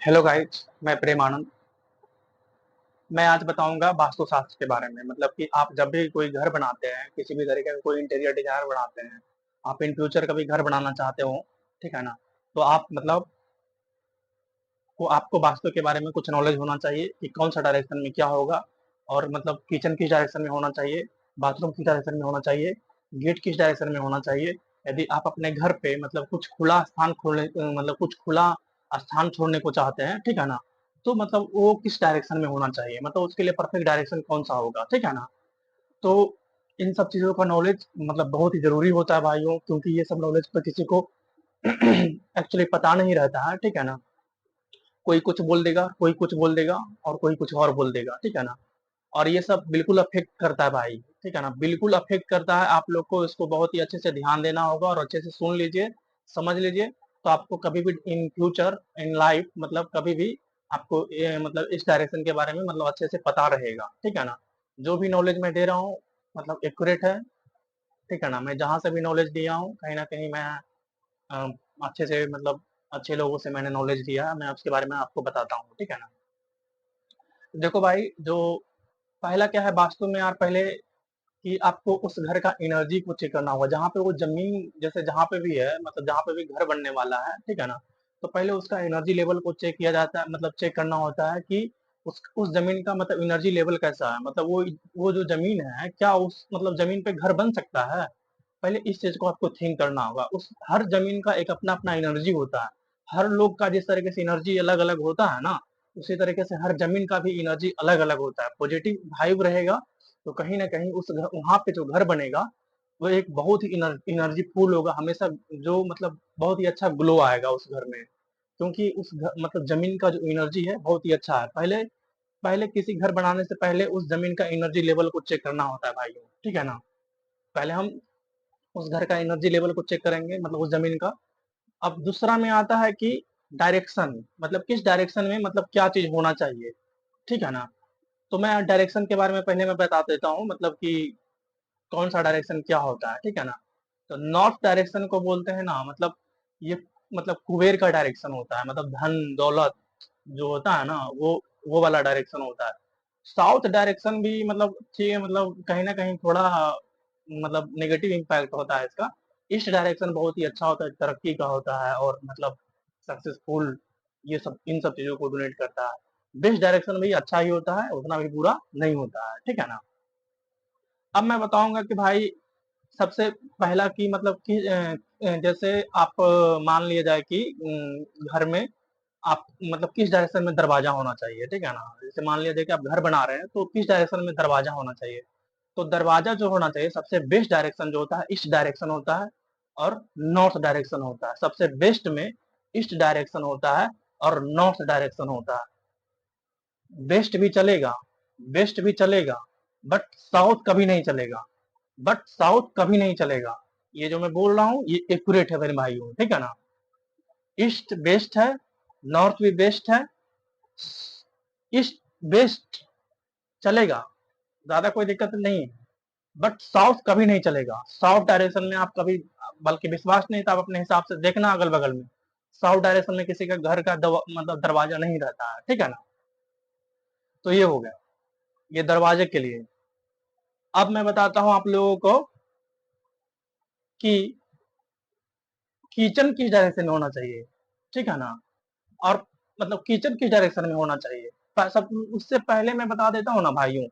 Hello guys, मैं प्रेम आनंद। मैं आज बताऊंगा वास्तुशास्त्र के बारे में। मतलब कि आप जब भी कोई घर बनाते हैं, किसी भी तरीके का कोई इंटीरियर डिजाइन बनाते हैं, आप इन फ्यूचर कभी घर बनाना चाहते हो, ठीक है ना? तो आप मतलब को आपको वास्तु के बारे में कुछ नॉलेज होना चाहिए कि कौन सा डायरेक्शन में क्या होगा, और मतलब किचन किस डायरेक्शन में होना चाहिए, बाथरूम किस डायरेक्शन में होना चाहिए, गेट किस डायरेक्शन में होना चाहिए। यदि आप अपने घर पे मतलब कुछ खुला स्थान खोलने मतलब कुछ खुला स्थान छोड़ने को चाहते हैं, ठीक है ना? तो मतलब वो किस डायरेक्शन में होना चाहिए, मतलब उसके लिए परफेक्ट डायरेक्शन कौन सा होगा, ठीक है ना? तो इन सब चीजों का नॉलेज मतलब बहुत ही जरूरी होता है भाइयों, क्योंकि ये सब नॉलेज पर किसी को एक्चुअली पता नहीं रहता है, ठीक है ना? कोई कुछ बोल देगा, कोई कुछ बोल देगा, और कोई कुछ और बोल देगा, ठीक है ना? और ये सब बिल्कुल अफेक्ट करता है भाई, ठीक है ना? बिल्कुल अफेक्ट करता है। आप लोग को इसको बहुत ही अच्छे से ध्यान देना होगा और अच्छे से सुन लीजिए, समझ लीजिए। तो आपको कभी भी इन फ्यूचर इन लाइफ मतलब कभी भी आपको ये मतलब इस डायरेक्शन के बारे में मतलब अच्छे से पता रहेगा, ठीक है ना? जो भी नॉलेज मैं दे रहा हूँ मतलब एक्यूरेट है, ठीक है ना? मैं जहाँ से भी नॉलेज दिया हूँ कहीं ना कहीं मैं अ, अच्छे से मतलब अच्छे लोगों से मैंने नॉलेज लिया है, मैं उसके बारे में आपको बताता हूँ, ठीक है ना? देखो भाई, जो पहला क्या है वास्तु में यार, पहले कि आपको उस घर का एनर्जी को चेक करना होगा। जहाँ पे वो जमीन जैसे जहाँ पे भी है, मतलब जहाँ पे भी घर बनने वाला है, ठीक है ना? तो पहले उसका एनर्जी लेवल को चेक किया जाता है, मतलब चेक करना होता है कि उस जमीन का मतलब एनर्जी लेवल कैसा है, मतलब वो जो जमीन है क्या उस मतलब जमीन पे घर बन सकता है। पहले इस चीज को आपको थिंक करना होगा। उस हर जमीन का एक अपना अपना एनर्जी होता है। हर लोग का जिस तरीके से एनर्जी अलग अलग होता है ना, उसी तरीके से हर जमीन का भी एनर्जी अलग अलग होता है। पॉजिटिव वाइब रहेगा तो कहीं ना कहीं उस घर वहां पे जो घर बनेगा वो एक बहुत ही एनर्जी फुल होगा हमेशा। जो मतलब बहुत ही अच्छा ग्लो आएगा उस घर में, क्योंकि उस घर मतलब जमीन का जो एनर्जी है बहुत ही अच्छा है। पहले पहले किसी घर बनाने से पहले उस जमीन का एनर्जी लेवल को चेक करना होता है भाइयों, ठीक है ना? पहले हम उस घर का एनर्जी लेवल को चेक करेंगे, मतलब उस जमीन का। अब दूसरा में आता है कि डायरेक्शन, मतलब किस डायरेक्शन में मतलब क्या चीज होना चाहिए, ठीक है ना? तो मैं डायरेक्शन के बारे में पहले मैं बता देता हूँ, मतलब कि कौन सा डायरेक्शन क्या होता है, ठीक है ना? तो नॉर्थ डायरेक्शन को बोलते हैं ना, मतलब ये मतलब कुबेर का डायरेक्शन होता है, मतलब धन दौलत जो होता है ना वो वाला डायरेक्शन होता है। साउथ डायरेक्शन भी मतलब ठीक है, मतलब कहीं ना कहीं थोड़ा मतलब नेगेटिव इम्पैक्ट होता है इसका। ईस्ट डायरेक्शन बहुत ही अच्छा होता है, तरक्की का होता है और मतलब सक्सेसफुल, ये सब इन सब चीजों को डोनेट करता है। वेस्ट डायरेक्शन भी अच्छा ही होता है, उतना भी बुरा नहीं होता है, ठीक है ना? अब मैं बताऊंगा कि भाई सबसे पहला कि मतलब कि जैसे आप मान लिया जाए कि घर में आप मतलब किस डायरेक्शन में दरवाजा होना चाहिए, ठीक है ना? जैसे मान लिया जाए कि आप घर बना रहे हैं तो किस डायरेक्शन में दरवाजा होना चाहिए। तो दरवाजा जो होना चाहिए सबसे बेस्ट डायरेक्शन जो होता है ईस्ट डायरेक्शन होता है, और नॉर्थ डायरेक्शन होता है। सबसे बेस्ट में ईस्ट डायरेक्शन होता है और नॉर्थ डायरेक्शन होता है। वेस्ट भी चलेगा, वेस्ट भी चलेगा, बट साउथ कभी नहीं चलेगा, बट साउथ कभी नहीं चलेगा। ये जो मैं बोल रहा हूँ ये एक्यूरेट है मेरे भाइयों, ठीक है ना? ईस्ट बेस्ट है, नॉर्थ भी बेस्ट है, ईस्ट बेस्ट चलेगा, ज्यादा कोई दिक्कत नहीं है। बट साउथ कभी नहीं चलेगा। साउथ डायरेक्शन में आप कभी, बल्कि विश्वास नहीं था आप अपने हिसाब से देखना अगल बगल में, साउथ डायरेक्शन में किसी का घर का मतलब दरवाजा नहीं रहता है, ठीक है ना? तो ये हो गया, ये दरवाजे के लिए। अब मैं बताता हूँ आप लोगों को कि किचन किस डायरेक्शन में होना चाहिए, ठीक है ना? और मतलब किचन किस डायरेक्शन में होना चाहिए। सब उससे पहले मैं बता देता हूँ ना भाइयों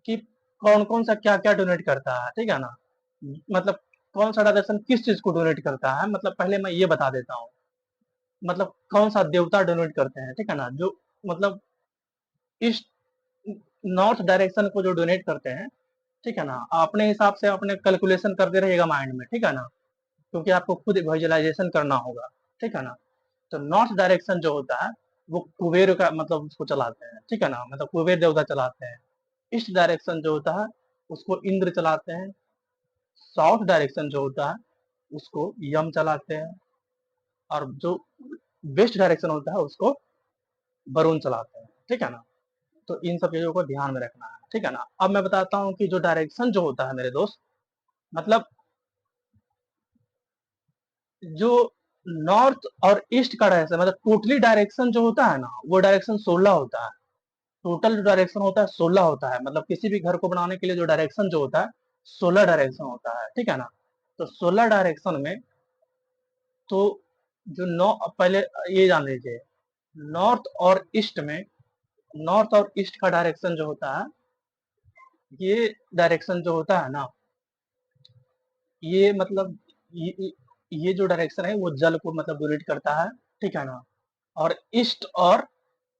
कि कौन कौन सा क्या क्या डोनेट करता है, ठीक है ना? मतलब कौन सा डायरेक्शन किस चीज को डोनेट करता है, मतलब पहले मैं ये बता देता हूँ। मतलब कौन सा देवता डोनेट करते हैं, ठीक है ना? जो मतलब ईस्ट नॉर्थ डायरेक्शन को जो डोनेट करते हैं, ठीक है ना? अपने हिसाब से अपने कैलकुलेशन करते रहिएगा माइंड में, ठीक है ना? क्योंकि आपको खुद विजुअलाइजेशन करना होगा, ठीक है ना? तो नॉर्थ डायरेक्शन जो होता है वो कुबेर का मतलब उसको चलाते हैं, ठीक है ना? मतलब कुबेर देवता चलाते हैं। ईस्ट डायरेक्शन जो होता है उसको इंद्र चलाते हैं। साउथ डायरेक्शन जो होता है उसको यम चलाते हैं। और जो वेस्ट डायरेक्शन होता है उसको वरुण चलाते हैं, ठीक है ना? तो इन सब चीजों को ध्यान में रखना है, ठीक है ना? अब मैं बताता हूँ कि जो डायरेक्शन जो होता है मेरे दोस्त, मतलब जो नॉर्थ और ईस्ट का डायरेक्शन मतलब टोटली डायरेक्शन जो होता है ना, वो डायरेक्शन 16 होता है। टोटल जो डायरेक्शन होता है 16 होता है, मतलब किसी भी घर को बनाने के लिए जो डायरेक्शन जो होता है 16 डायरेक्शन होता है, ठीक है ना। तो 16 डायरेक्शन में तो जो नौ पहले ये जान लीजिए, नॉर्थ और ईस्ट में, नॉर्थ और ईस्ट का डायरेक्शन जो होता है, ये डायरेक्शन जो होता है ना, ये मतलब ये जो डायरेक्शन है वो जल को मतलब डोनेट करता है, ठीक है ना। और ईस्ट और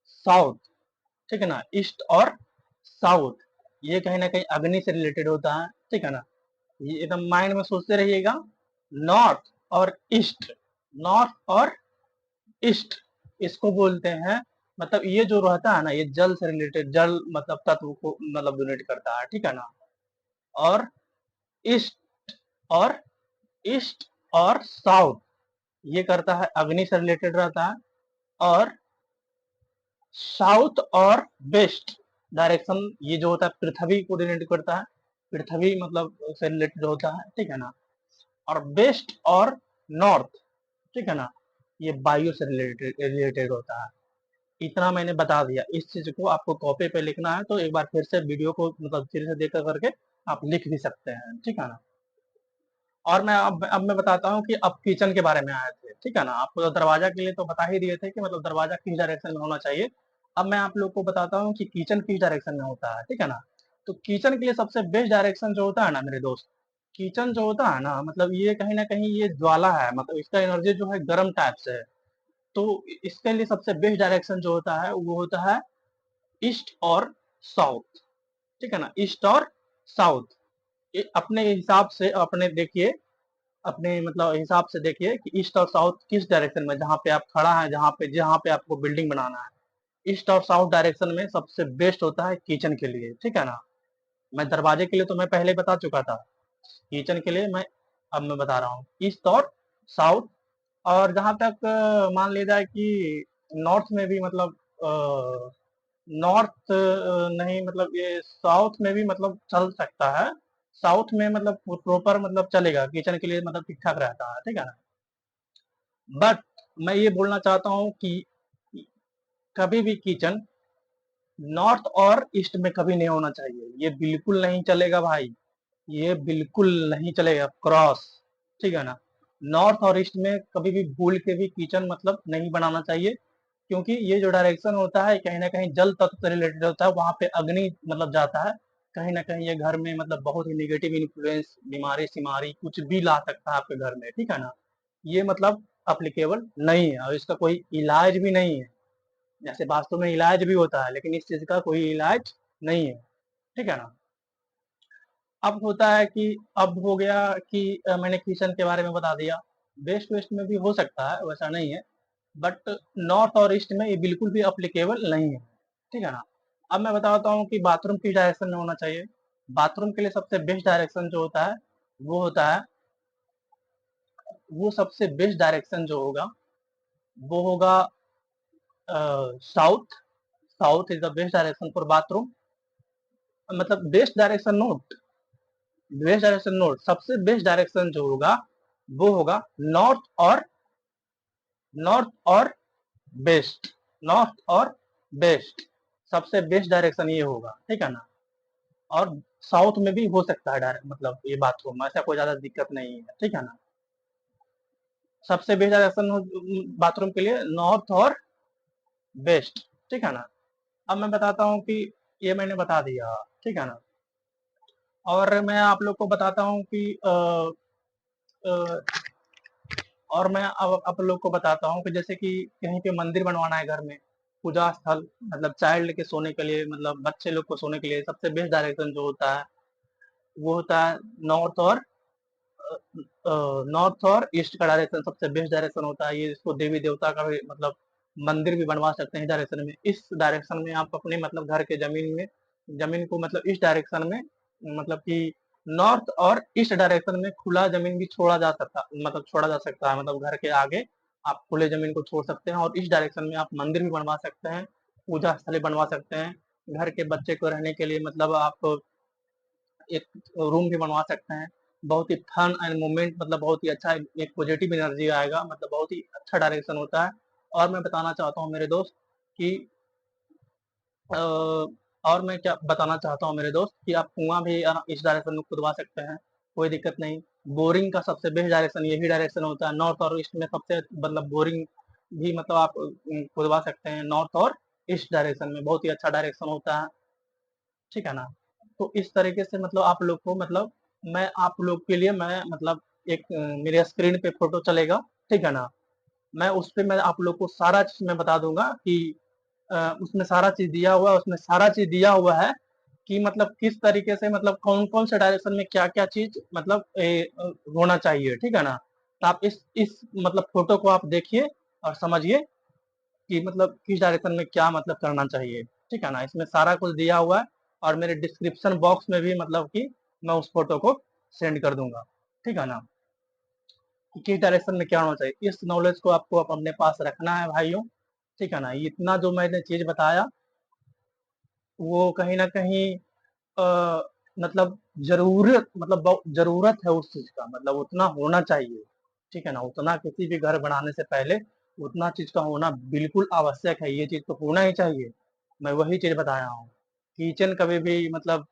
साउथ, ठीक है ना, ईस्ट और साउथ ये कहीं ना कहीं अग्नि से रिलेटेड होता है, ठीक है ना। ये एकदम माइंड में सोचते रहिएगा, नॉर्थ और ईस्ट, नॉर्थ और ईस्ट इसको बोलते हैं, मतलब ये जो रहता है ना, ये जल से रिलेटेड, जल मतलब तत्व को मतलब डोनेट करता है, ठीक है ना। और ईस्ट और ईस्ट और साउथ ये करता है अग्नि से रिलेटेड रहता है। और साउथ और वेस्ट डायरेक्शन ये जो होता है पृथ्वी को रिलेटेड करता है, पृथ्वी मतलब से रिलेटेड होता है, ठीक है ना। और वेस्ट और नॉर्थ, ठीक है ना, ये वायु से रिलेटेड रिलेटेड होता है। इतना मैंने बता दिया, इस चीज को आपको कॉपी पे लिखना है तो एक बार फिर से वीडियो को मतलब फिर से देख करके आप लिख भी सकते हैं, ठीक है ना। और मैं अब मैं बताता हूँ कि अब किचन के बारे में आए थे, ठीक है ना। आपको तो दरवाजा के लिए तो बता ही दिए थे कि मतलब दरवाजा किस डायरेक्शन में होना चाहिए। अब मैं आप लोग को बताता हूँ कि किचन किस डायरेक्शन में होता है, ठीक है ना। तो किचन के लिए सबसे बेस्ट डायरेक्शन जो होता है ना मेरे दोस्त, किचन जो होता है ना, मतलब ये कहीं ना कहीं ये ज्वाला है, मतलब इसका एनर्जी जो है गर्म टाइप से है। तो इसके लिए सबसे बेस्ट डायरेक्शन जो होता है वो होता है ईस्ट और साउथ, ठीक है ना, ईस्ट और साउथ। अपने हिसाब से अपने देखिए, अपने मतलब हिसाब से देखिए कि ईस्ट और साउथ किस डायरेक्शन में, जहाँ पे आप खड़ा है, जहाँ पे आपको बिल्डिंग बनाना है, ईस्ट और साउथ डायरेक्शन में सबसे बेस्ट होता है किचन के लिए, ठीक है ना। मैं दरवाजे के लिए तो मैं पहले ही बता चुका था, किचन के लिए मैं अब मैं बता रहा हूँ ईस्ट और साउथ। और जहाँ तक मान लिया जाए कि नॉर्थ में भी मतलब नॉर्थ नहीं, मतलब ये साउथ में भी मतलब चल सकता है, साउथ में मतलब प्रॉपर मतलब चलेगा किचन के लिए, मतलब ठीक ठाक रहता है, ठीक है ना। बट मैं ये बोलना चाहता हूँ कि कभी भी किचन नॉर्थ और ईस्ट में कभी नहीं होना चाहिए, ये बिल्कुल नहीं चलेगा भाई, ये बिल्कुल नहीं चलेगा क्रॉस, ठीक है ना। नॉर्थ और ईस्ट में कभी भी भूल के भी किचन मतलब नहीं बनाना चाहिए, क्योंकि ये जो डायरेक्शन होता है कहीं ना कहीं जल तत्व से रिलेटेड होता है, वहां पे अग्नि मतलब जाता है, कहीं ना कहीं ये घर में मतलब बहुत ही निगेटिव इन्फ्लुएंस, बीमारी सिमारी कुछ भी ला सकता है आपके घर में, ठीक है ना। ये मतलब अप्लीकेबल नहीं है और इसका कोई इलाज भी नहीं है। जैसे वास्तव में इलाज भी होता है लेकिन इस चीज का कोई इलाज नहीं है, ठीक है ना। अब होता है कि अब हो गया कि मैंने किचन के बारे में बता दिया, वेस्ट वेस्ट में भी हो सकता है, वैसा नहीं है। बट नॉर्थ और ईस्ट में ये बिल्कुल भी अप्लीकेबल नहीं है, ठीक है ना। अब मैं बताता हूँ कि बाथरूम किस डायरेक्शन में होना चाहिए। बाथरूम के लिए सबसे बेस्ट डायरेक्शन जो होता है वो होता है, वो सबसे बेस्ट डायरेक्शन जो होगा वो होगा south. South is the best direction for bathroom, मतलब best direction note, best direction note, सबसे बेस्ट डायरेक्शन जो होगा वो होगा नॉर्थ और नॉर्थ और वेस्ट, नॉर्थ और वेस्ट, सबसे बेस्ट डायरेक्शन ये होगा, ठीक है ना। और साउथ में भी हो सकता है डायरेक्ट, मतलब ये बाथरूम ऐसा कोई ज्यादा दिक्कत नहीं है, ठीक है ना। सबसे बेस्ट डायरेक्शन बाथरूम के लिए नॉर्थ और वेस्ट, ठीक है ना। अब मैं बताता हूँ कि ये मैंने बता दिया, ठीक है ना। और मैं आप लोग को बताता हूँ कि अ, और मैं अब आप लोग को बताता हूँ कि जैसे कि कहीं पे मंदिर बनवाना है घर में, पूजा स्थल, मतलब चाइल्ड के सोने के लिए, मतलब बच्चे लोग को सोने के लिए सबसे बेस्ट डायरेक्शन जो होता है वो होता है नॉर्थ और नॉर्थ और ईस्ट का डायरेक्शन सबसे बेस्ट डायरेक्शन होता है। ये इसको देवी देवता का भी मतलब मंदिर भी बनवा सकते हैं डायरेक्शन में। इस डायरेक्शन में आप अपने मतलब घर के जमीन में, जमीन को मतलब इस डायरेक्शन में, मतलब कि नॉर्थ और ईस्ट डायरेक्शन में खुला जमीन भी छोड़ा जा सकता, मतलब छोड़ा जा सकता है, मतलब घर के आगे आप खुले जमीन को छोड़ सकते हैं और इस डायरेक्शन में आप मंदिर भी बनवा सकते हैं, पूजा स्थल बनवा सकते हैं। घर के बच्चे को रहने के लिए मतलब आप एक रूम भी बनवा सकते हैं, बहुत ही फन एंड मोमेंट, मतलब बहुत ही अच्छा एक पॉजिटिव एनर्जी आएगा, मतलब बहुत ही अच्छा डायरेक्शन होता है। और मैं बताना चाहता हूँ मेरे दोस्त कि अ, और मैं क्या बताना चाहता हूँ मेरे दोस्त कि आप कुआँ भी इस डायरेक्शन में खुदवा सकते हैं, कोई दिक्कत नहीं। बोरिंग का सबसे बेस्ट डायरेक्शन यही डायरेक्शन होता है, नॉर्थ और ईस्ट में सबसे मतलब बोरिंग भी मतलब आप खुदवा सकते हैं नॉर्थ और ईस्ट डायरेक्शन में, बहुत ही अच्छा डायरेक्शन होता है, ठीक है ना? तो इस तरीके से मतलब आप लोग को मतलब मैं आप लोग के लिए मैं मतलब एक मेरे स्क्रीन पे फ़ोटो चलेगा, ठीक है ना? मैं उसपे मैं आप लोग को सारा चीज़ मैं बता दूँगा कि उसमें सारा चीज़ दिया हुआ है, उसमें सारा चीज़ दिया हुआ है कि मतलब किस तरीके से मतलब कौन-कौन से डायरेक्शन में क्या-क्या चीज़ मतलब होना चाहिए, ठीक है ना? तो आप इस मतलब फ़ोटो को आप देखिए और समझिए कि मतलब किस डायरेक्शन में क्या मतलब करना चाहिए, ठीक है ना? इसमें सारा कुछ दिया हुआ है और मेरे डिस्क्रिप्शन बॉक्स में भी मतलब कि मैं उस फ़ोटो को सेंड कर दूँगा, ठीक है ना? कि किस डायरेक्शन में क्या होना चाहिए। इस नॉलेज को आपको अपने पास रखना है भाइयों, ठीक है ना? इतना जो मैंने चीज़ बताया, वो कहीं न कहीं अ, मतलब ज़रूरत है उस चीज़ का, मतलब उतना होना चाहिए, ठीक है ना? उतना किसी भी घर बनाने से पहले उतना चीज़ का होना बिल्कुल आवश्यक है, ये चीज़ तो होना ही चाहिए। मैं वही चीज़ बताया हूँ। किचन कभी भी मतलब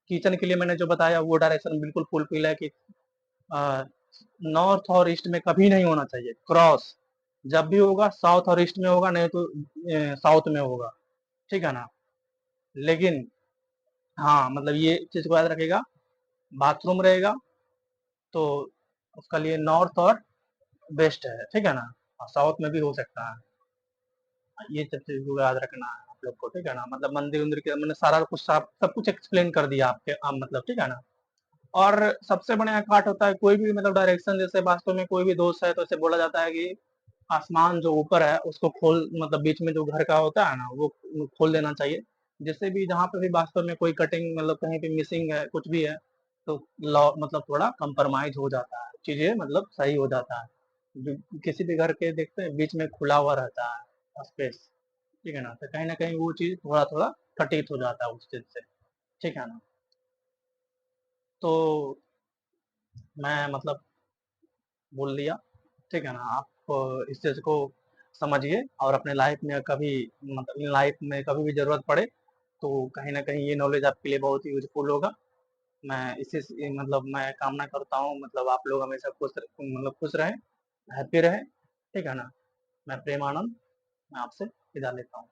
किचन के लिए मैंने जो बताया वो डायरेक्शन बिल्कुल फुलफिल है कि अ, नॉर्थ और ईस्ट में कभी नहीं होना चाहिए, क्रॉस जब भी होगा साउथ और ईस्ट में होगा, नहीं तो साउथ में होगा, ठीक है ना? लेकिन हाँ, मतलब ये चीज़ को याद रखिएगा, बाथरूम रहेगा तो उसका लिए नॉर्थ और वेस्ट है, ठीक है ना? और साउथ में भी हो सकता है। ये सब चीज़ को याद रखना है आप लोग को, ठीक है ना? मतलब मंदिर-वंदिर के मैंने सारा कुछ सब कुछ एक्सप्लेन कर दिया आपके मतलब ठीक है ना? और सबसे बढ़िया पार्ट होता है कोई भी मतलब डायरेक्शन, जैसे वास्तव में कोई भी दोष है तो इसे बोला जाता है कि आसमान जो ऊपर है उसको खोल मतलब बीच में जो घर का होता है ना वो खोल देना चाहिए। जिससे भी जहाँ पे भी वास्तव में कोई कटिंग मतलब कहीं पे मिसिंग है, कुछ भी है, तो लॉ मतलब थोड़ा कंप्रोमाइज़ हो जाता है, चीज़ें मतलब सही हो जाता है। जो किसी भी घर के देखते हैं बीच में खुला हुआ रहता है स्पेस, ठीक है ना? तो कहीं न कहीं वो चीज़ थोड़ा-थोड़ा घटित हो जाता है उस चीज़ से, ठीक है ना? तो मैं मतलब बोल दिया, ठीक है ना? आप इस चीज़ को समझिए और अपने लाइफ़ में कभी मतलब लाइफ़ में कभी भी ज़रूरत पड़े, तो कहीं न कहीं ये नॉलेज आपके लिए बहुत ही यूज़फुल होगा। मैं इसी से मतलब मैं कामना करता हूँ मतलब आप लोग हमेशा खुश रहें, हैप्पी रहें, ठीक है ना? मैं प्रेमानंद, मैं आपसे विदा लेता हूँ।